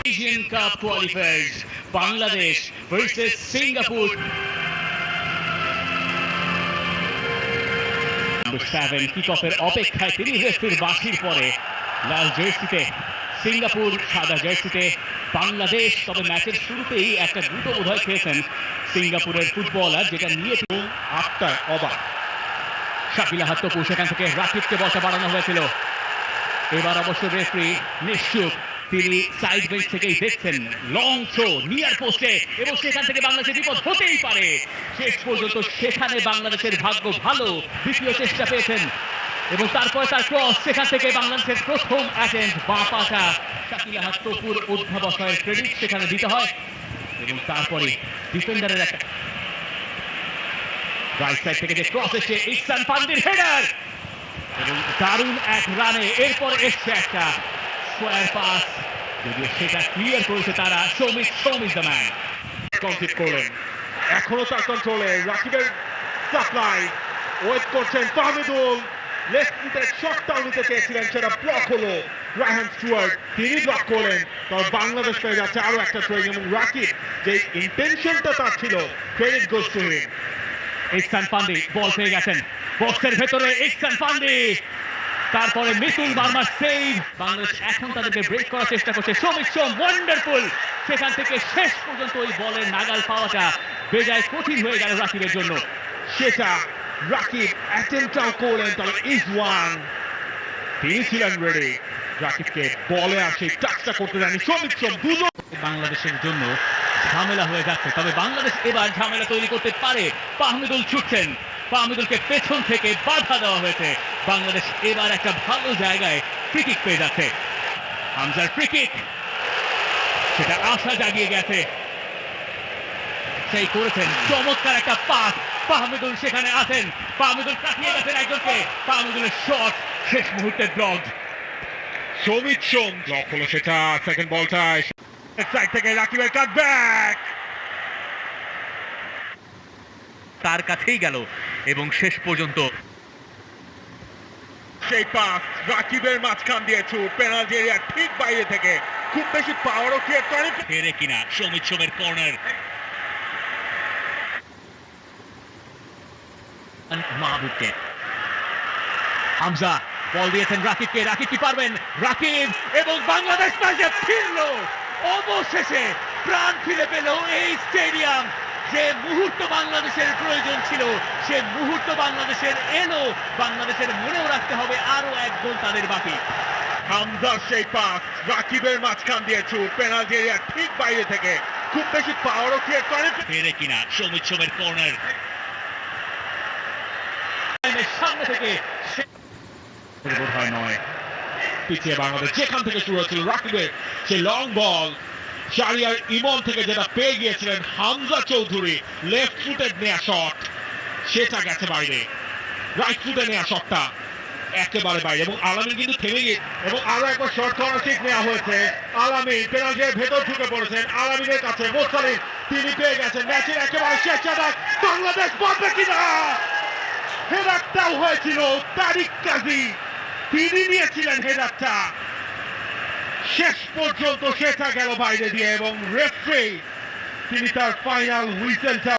Asian Cup qualifiers, Bangladesh versus Singapore. Number 7 কিকঅফের অপেক্ষায় তিনি রেফারির বাঁশির পরে লাল জার্সিতে সিঙ্গাপুর, সাদা জার্সিতে বাংলাদেশ। তবে ম্যাচের শুরুতেই একটা দ্রুত বোধহয় খেয়েছেন সিঙ্গাপুরের ফুটবলার, যেটা নিয়ে 8টায় অবাক। শাকিল আহাদ তপু, সেখান থেকে রাকিবকে বসা বাড়ানো হয়েছিল। এবার অবশ্য রেফারি নিশ্চুপ, তিনি সাইড বেঞ্চ থেকেই দেখছেন লং থ্রো নিয়ার পোস্টে, এবং সেখান থেকে বাংলাদেশের বিপদ হতেই পারে। শেষ পর্যন্ত সেখানে বাংলাদেশের ভাগ্য ভালো, দ্বিতীয় চেষ্টা পেয়েছেন এবং তারপরে তার ক্রস, সেখান থেকে বাংলাদেশের প্রথম অ্যাটেম্প বাঁ পাটা শাকিল আহাদ তপুর অধ্যাবসায়ের ক্রেডিট সেখানে দিতে হয়। এবং তারপরে ডিফেন্ডারের একটা রাইট সাইড থেকে যে ক্রস এসে ইহসান ফান্দির হেডার এবং দারুণ এক রানে এরপর এসছে একটা স্কোয়ার পাস, যদিও সেটা ক্লিয়ার করেছে তারা। সৌমিক দ্য ম্যান কনসিড করলেন, এখনো তার কন্ট্রোলে রাকিবের সাপ্লাই। ওয়েট করছেন ফাহমিদুল, লেফট ফুটের শটটাও নিতে চেয়েছিলেন, সেটা ব্লক হলো। রায়হান স্টুয়ার্ট তিনি ব্লক করলেন, তবে বাংলাদেশ পেয়ে যাচ্ছে আরো একটা থ্রোয়িং, এবং রাকিব যে ইন্টেনশনটা তার ছিল, credit goes to him. Ihsan Fandi বল পেয়ে গেছেন বক্সের ভেতরে, ইহসান ফান্দি, তারপরে মিতুল বার্মার সেভ। বাংলাদেশ এখন তাদেরকে ব্রেক করার চেষ্টা করছে। সৌমিক ওয়ান্ডারফুল, সেখান থেকে শেষ পর্যন্ত ওই বলের নাগাল পাওয়াটা বেজায় কঠিন হয়ে গেল রাকিবের জন্য। সেটা রাকিব অ্যাটেম্পটাও করলেন, তবে ইজওয়ান তিনি ছিলেন রেডি। রাকিবকে বলে আর সেই টাচটা করতে দেয়নি সৌমিক। দুজন বাংলাদেশের জন্য ঝামেলা হয়ে যাচ্ছে, তবে বাংলাদেশ এবার ঝামেলা তৈরি করতে পারে। ফাহমিদুল ছুটছেন, ফাহমিদুলকে পেছন থেকে বাধা দেওয়া হয়েছে। বাংলাদেশ এবার একটা ভালো জায়গায় ফ্রি কিক পেয়ে যাচ্ছে। হামজার ফ্রি কিক, সেটা আশা জাগিয়ে গেছে, সেই করেছেন চমৎকার একটা পাস। ফাহমিদুল সেখানে আছেন, ফাহমিদুল কাটিয়ে গেছেন একজনকে, ফাহমিদুলের শট শেষ মুহূর্তে ব্লক। সৌমিক ব্লক হলো, সেটা সেকেন্ড বলটায় সাইড থেকে রাকিবের কাটব্যাক তার কাছেই গেল এবং শেষ পর্যন্ত সেই পাস রাকিবের মাঝখান দিয়ে ছুট, পেনাল্টি এরিয়া ঠিক বাইরে থেকে, খুব বেশি পাওয়ারও ক্রিয়েট করে ফেরে কিনা। সৌমিক কর্নার, মাহবুবকে, হামজা বল দিয়েছেন রাকিবকে, রাকিব কি পারবেন? রাকিব, এবং বাংলাদেশ ম্যাচে ফিরলো অবশেষে, প্রাণ ফিরে পেল এই স্টেডিয়াম। যে মুহূর্ত বাংলাদেশের প্রয়োজন ছিল সে মুহূর্ত বাংলাদেশের এলো। বাংলাদেশের মনেও রাখতে হবে আরো এক গোল তাদের বাকি। হামজার সেই পাস রাকিবের মাঝখান দিয়ে ছুট, পেনাল্টি এরিয়া ঠিক বাইরে থেকে, খুব বেশি পাওয়ারও ক্রিয়েট করে ফেরে কিনা। সৌমিক কর্নার, সামনে থেকে বোধ হয় নয়, পিছিয়ে বাংলাদেশ যেখান থেকে শুরু হয়েছিল রাকিবের সেই লং বল, শারিয়ার ইমন থেকে যেটা পেয়ে গিয়েছিলেন হামজা চৌধুরী, লেফট ফুটের নেয়া শট, সেটা গেছে বাইরে। রাইট ফুটে নেয়া শটটা একেবারে বাইরে, এবং আলামিন কিন্তু থেমে গিয়ে, এবং আরো একবার শর্ট কর্নার কিক নেওয়া হয়েছে। আলামিন পেনাল্টির ভেতর ঢুকে পড়েছেন, আলামিনের কাছে মোসালিম, তিনি পেয়ে গেছেন ম্যাচের একেবারে শেষ আটাক। বাংলাদেশ পারবে কিনা? হেডারটাও হয়েছিল তারিক কাজী, তিনি নিয়েছিলেন হেডারটা, শেষ পর্যন্ত সেটা গেল বাইরে দিয়ে, এবং রেফারি তিনি তার ফাইনাল হুইসেলটা